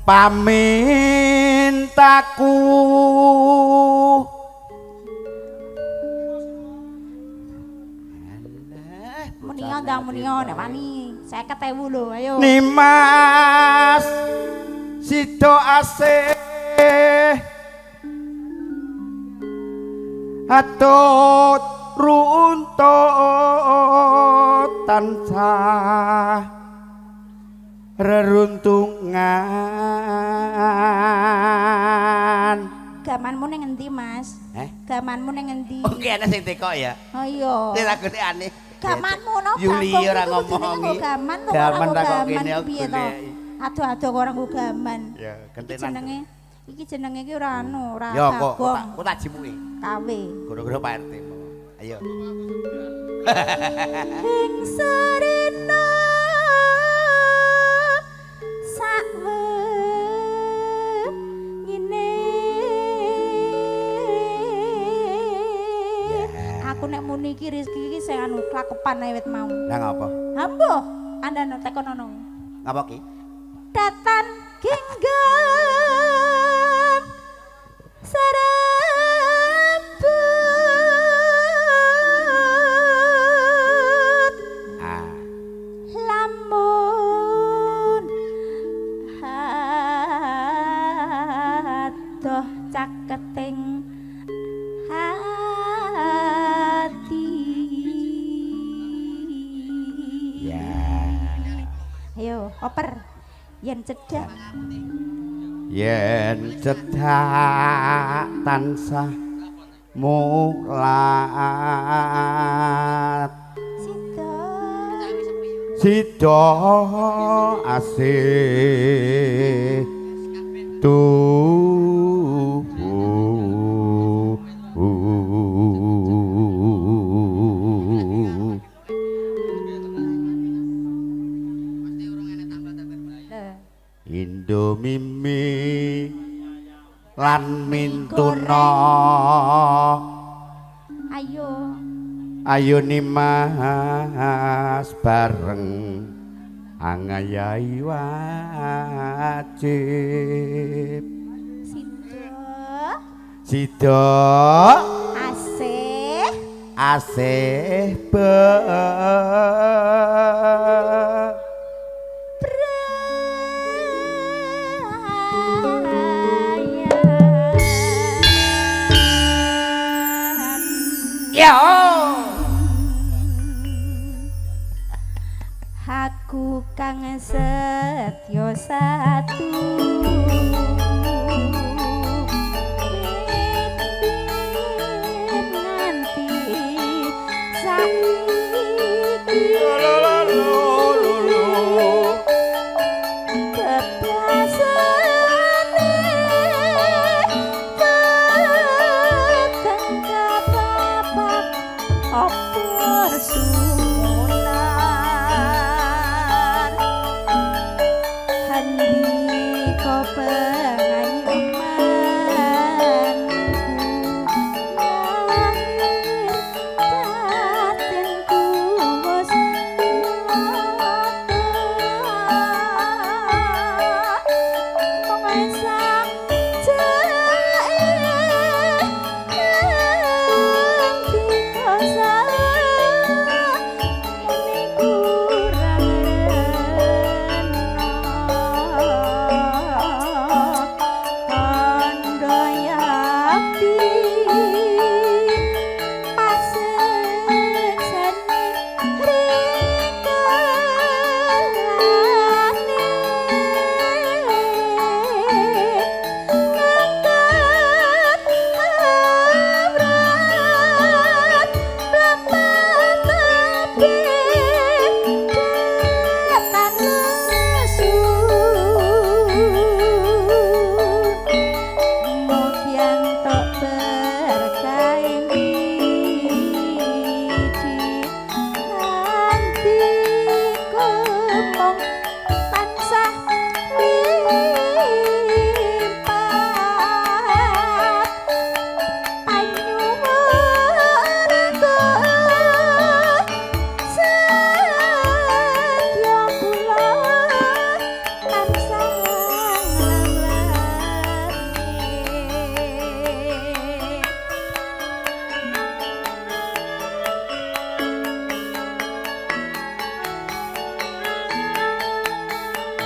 pamintaku Munio ndang munio nek wani 50.000 lho ayo Nimas sido asih atut runtut tansah reruntungan gamanmu ning endi Mas? Gamanmu ning endi? Oke ana sing teko ya. Oh iya. Sing lagune aneh. Gamanmu no Yuli ora ngomongi. Gaman no gaman tak kok gaman kene aku. piye to? Aduh-aduh kok ora nggo gaman. Ya, gentenan. Jenenge iki jenenge iki ora anu, ora ya kok kagong. tak jimuki. Kawe. Goro-goro Pak RT. Ayo. Ing sarena sakwe ngene aku nek muni iki rezeki iki sing anu klakepan ae wit mau. Lah ngapa? Ambuh, andane tekonono. Ngapa ki? Datan genggam seremput lamun adoh caketing hati ayo oper yen cedak tansah mulat sida asih Indomimi lan mintuna ayo Nimas bareng angayai wajib sida asih aku kang setya satu nganti saiki Koper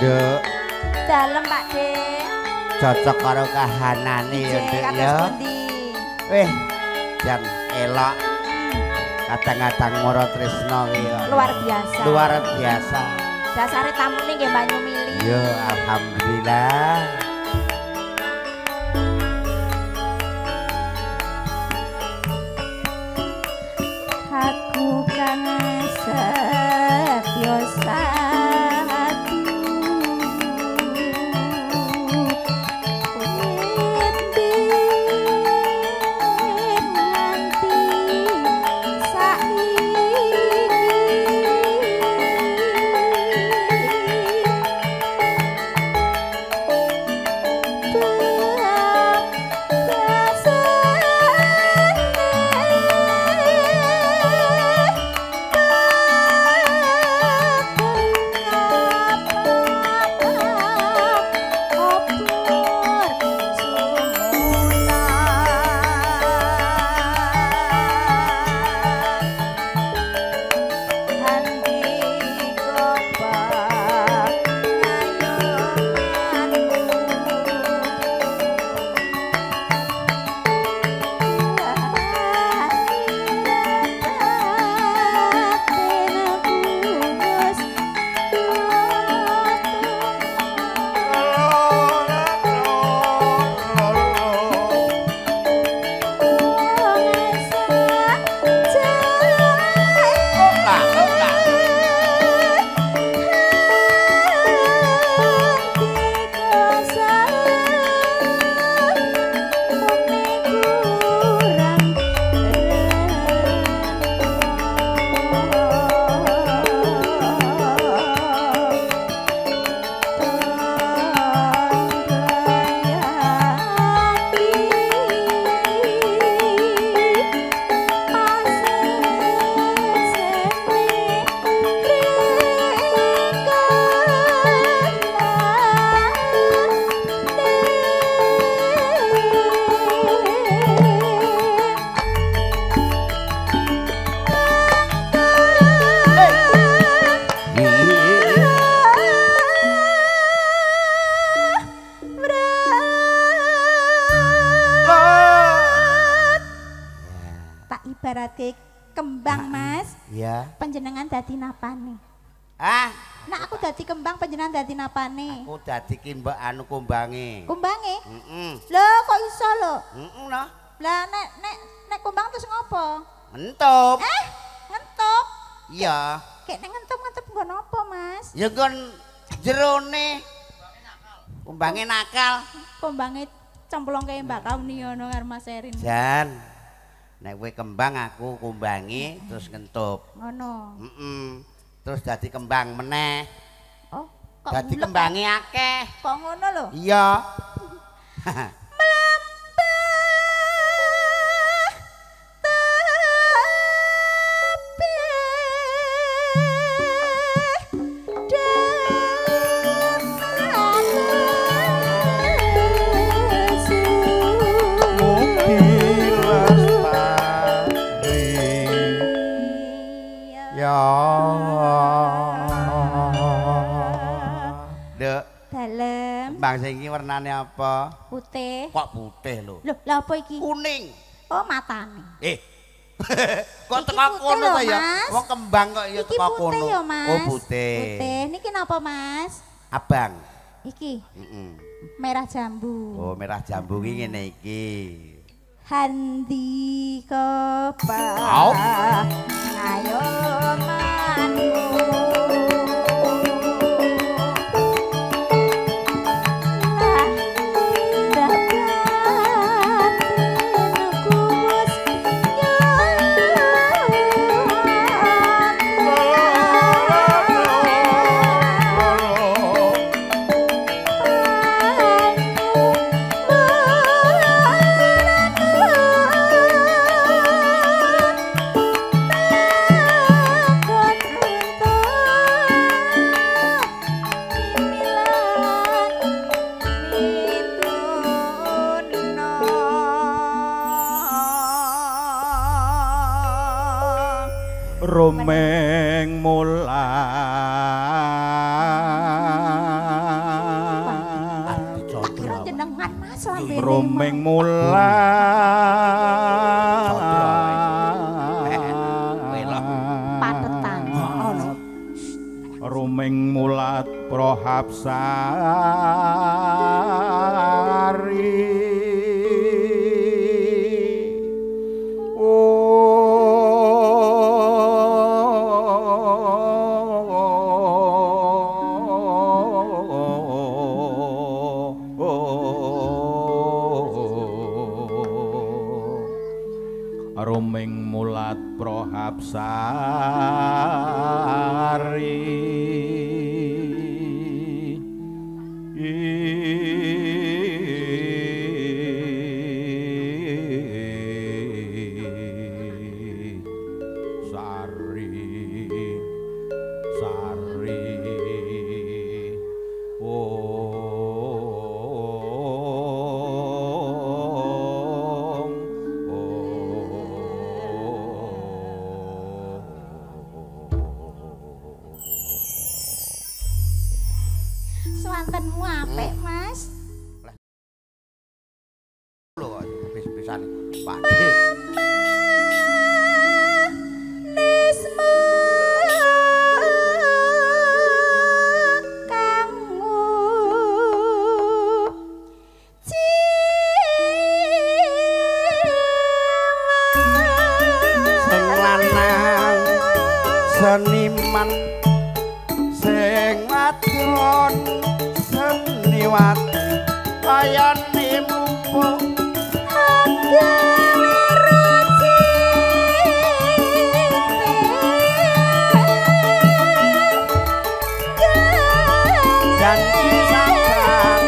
Dek. Dalem Pak De. Cocok karo kahanane ya Dek ya. Weh, jan elok. Kadang-kadang Mara Tresna ki ya. Luar biasa. Luar biasa. Dasare tamune nggih Mbak Nyumili. Ya alhamdulillah. Aku kang setya satu nganti saiki ibarate kembang Mas. Iya. Panjenengan dadi napane? Ah, Nah aku dadi kembang panjenengan dadi napane? aku dadi ki mbok anu kumbange. Kumbange? Heeh. Lho kok iso lho? Heeh noh. Lah nek kumbang terus ngopo? Mentup. Ngentup. Iya. Kayak nek ngentup nggon apa Mas? Ya kon jerone. Kumbange nakal. Kumbange cemplung kayak Mbak Kauni ngono karo Mas Erin. Jan. Nek kowe kembang aku kumbangi terus ngentup. Ngono. Heeh. Terus dadi kembang meneh. Oh, kok Dadi ngulek, kembange akeh. kok ngono lho? Iya. Kembang sing iki warnane apa? Putih. Kok putih lho? Lho, lha apa iki? Kuning. Oh, matane. Kok Iki teko putih kono lho, ta ya? Mas. Wong kembang kok ya Iki teko putih kono. ya, Mas. Oh, putih. Putih. Niki napa, Mas? Abang. Iki Heeh. merah jambu. Oh, merah jambu ki ngene iki. Handi kepa. Au. Ayo manku. Romeng mulan Romeng mulat patetan. Romeng mulat Prohapsari. Romeng mulat Prohapsari. Swantenmu apik, Mas. Lho, bis-bisan Pak D. Sing lanang seniman sing wadon seniwat kayane mumpung janji sabar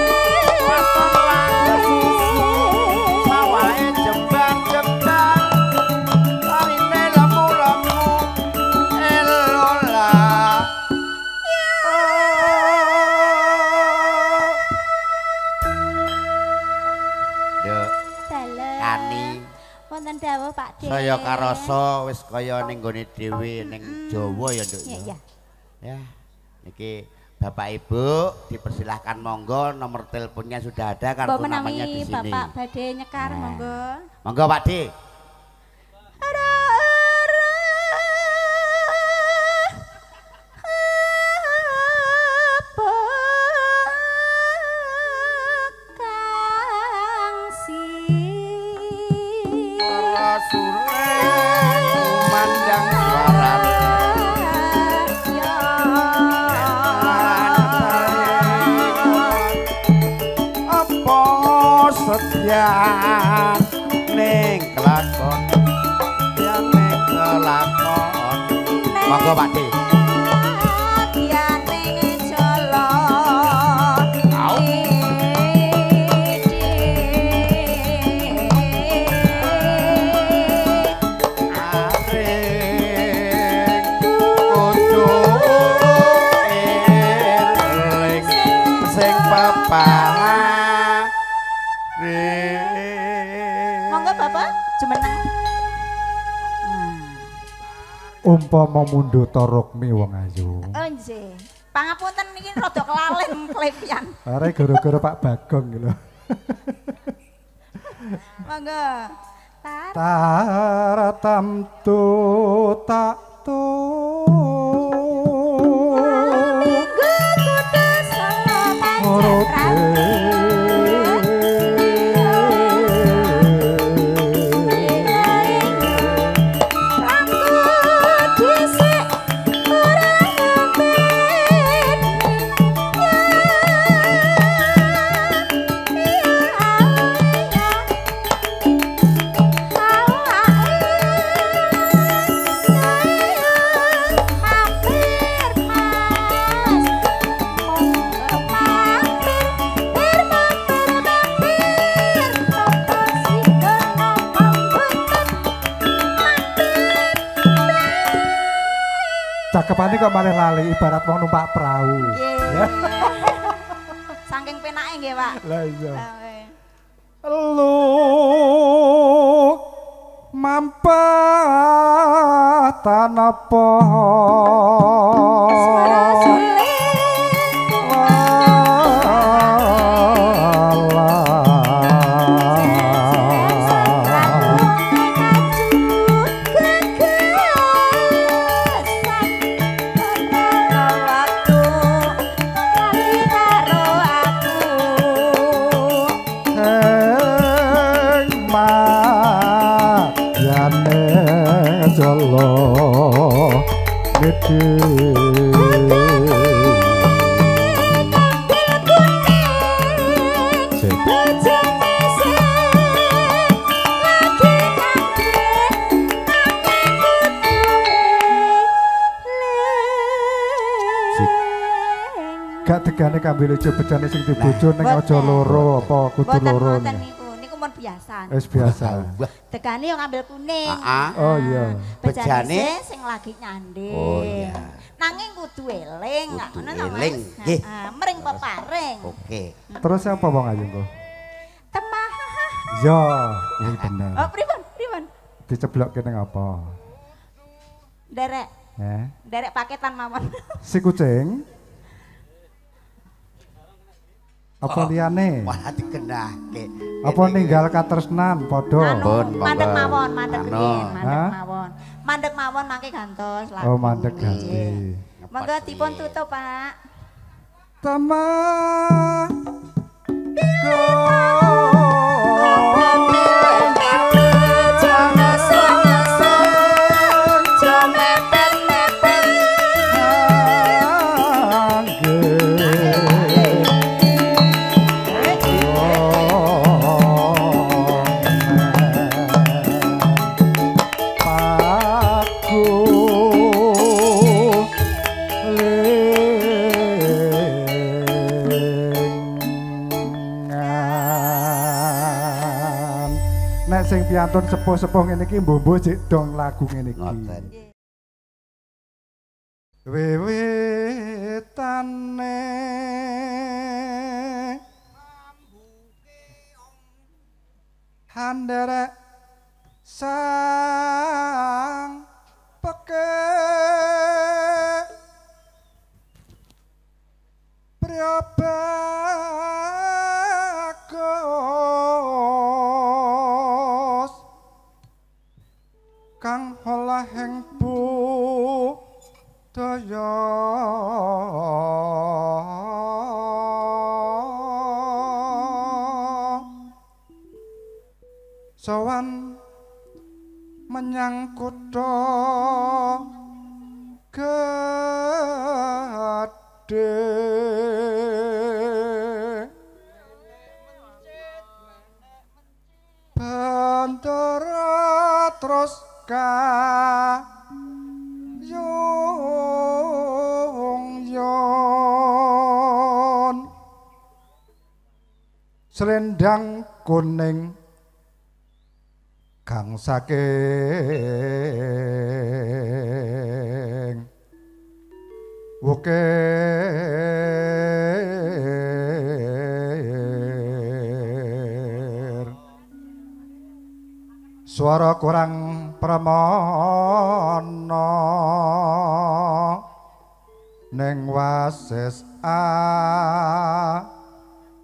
waton langgar susu sawahe jembar-jembar karine lemu-lemu elola Dek Kani wonten dawuh Pak D. saya karasa wis kaya ning gone dhewe ning Jawa ya Nduk. Iya. Ya. Niki Bapak Ibu dipersilahkan monggo nomor teleponnya sudah ada kartu namanya di sini. Bapak badhe nyekar monggo. Monggo Pak D. Ya ning kelakon ya ning kelakon monggo Pak D ya ning jolo sing papa monggo Bapak jumeneng. Umpama mundhu torokmi wong ayu. Oh nggih. Pangapunten niki rada kelalen klepian. Are gara-gara Pak Bagong lho. Monggo. Taratam tu tak tu. Minggu kudu solo Cakepane kok malah lali ibarat wong numpak perahu. Nggih. Saking penake nggih, Pak. Lah iya. Lu mampatan apa? kambil ijo bejane sing dibojo ning aja loro apa kudu loro. Mboten niku mun biasa. Wis biasa. Tegane yo ngambil kuning. Oh iya. Bejane sing lagi nyanding. Oh iya. Nanging kudu eling, gak ngono to, Mas. Eling, nggih. Mring peparing. Oke. Terus apa wong ayu kok? Temah. Yo, iki bener. Oh, pripun? Diceblokke ning apa? Derek. Derek paketan mawon. Si kucing. Apa liyane? Malah digenahke. Apa ninggal katresnan padha? Mandek mawon, mandek riyin, mandek mawon mangke gantos lagu. Oh, mandek ganti. Monggo dipun tutup, Pak. Tamah sing piantun sepuh-sepuh ngene iki mbombo jek dong lagu ngene iki. Ngoten. Wiwitane handere sang peke priabagos kang olehing budaya sowan menyang kutha gedhe Bandara terus kayong selendang kuning kang saking wukir suara kurang pramana ning wasis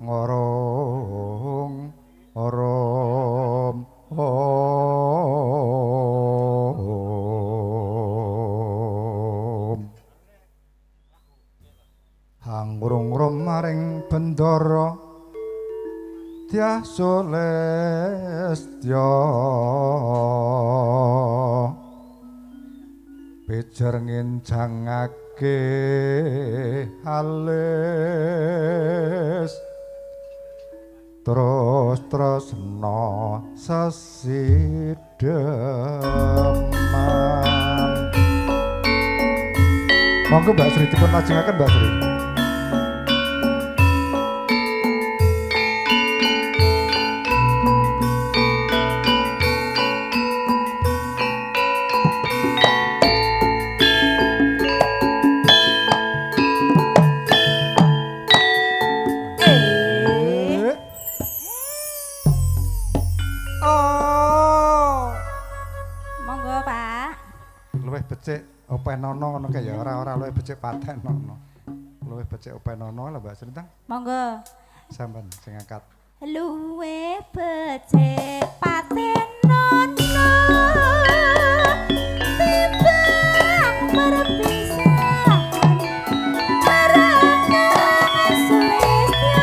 ngorong orom hangurung-rum maring bendara Dyah Sulistya pijer nginjangake alis terus tresna sesideman. Monggo Mbak Sri dipun lajengaken Mbak Sri. Openono ngono kaya ora luwih becik patenono. Luwih becik openono lho Mbak Sri. Monggo. Sampeyan sing angkat. Luwih becik patenono timbang perpisahan barengan Sulistya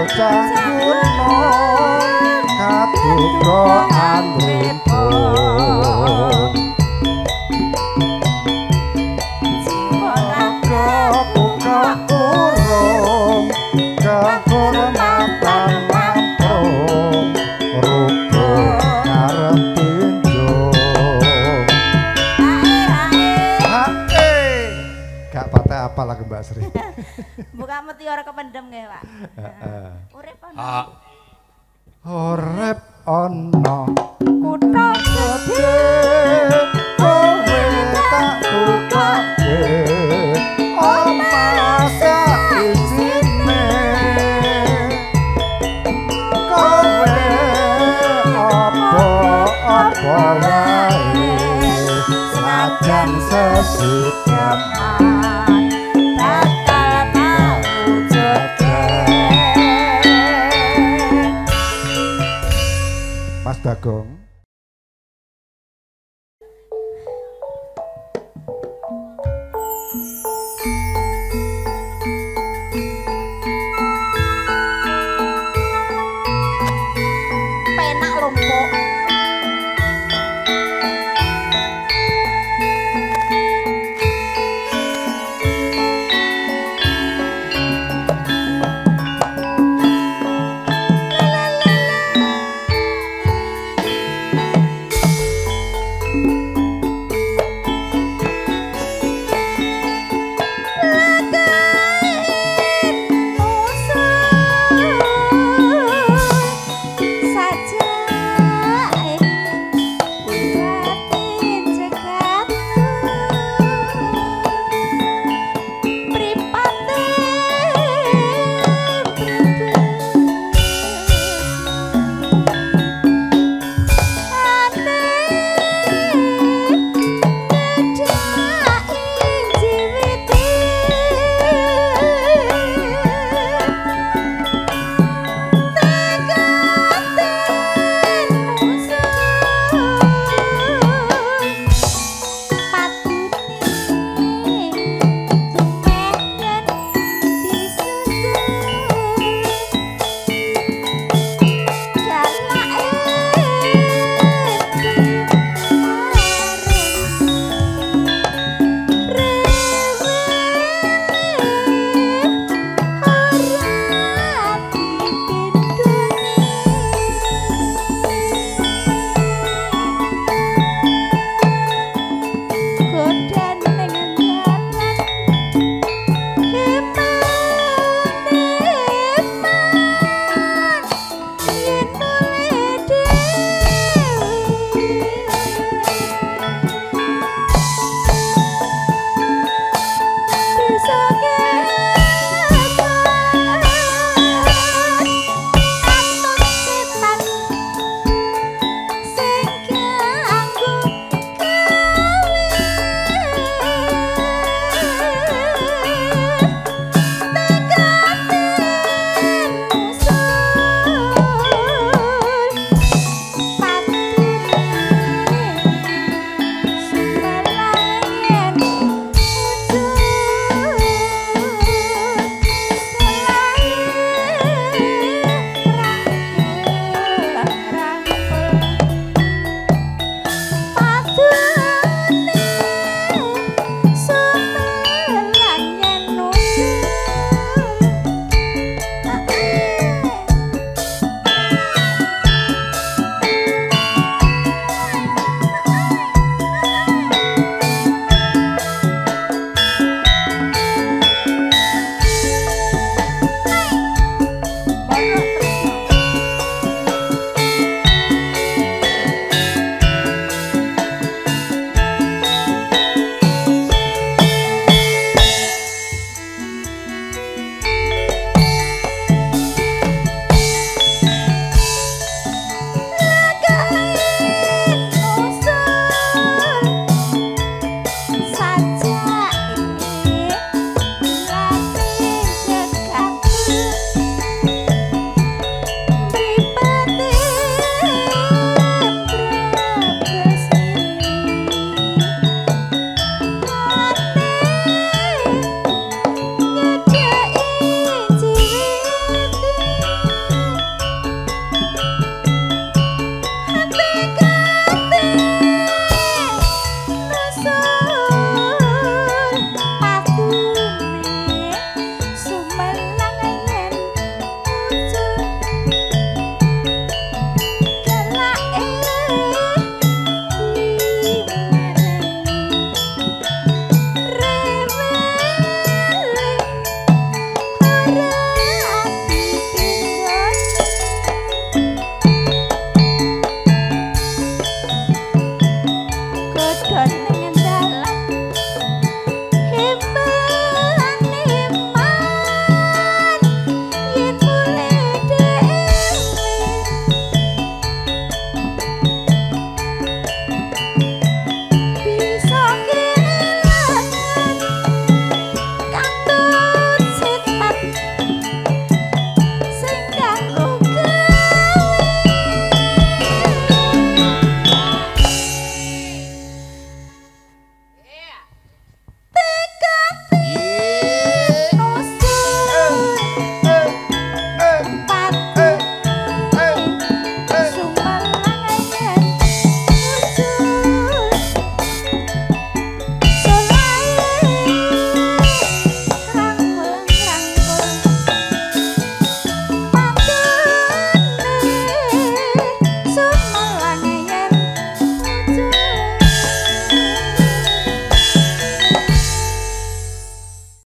bocah kuno kaduka andrepung buka urung kehormatan mamprung rukun ngarep tinjung gak patah apa lagu Mbak Sri buka mati ora kependem nggih Pak urip ana urip ana kutha gedhe kowe tak bukake omasa isine kowe apa wae senajan sesidaman bakal tak wujudke Mas Bagong penak lompok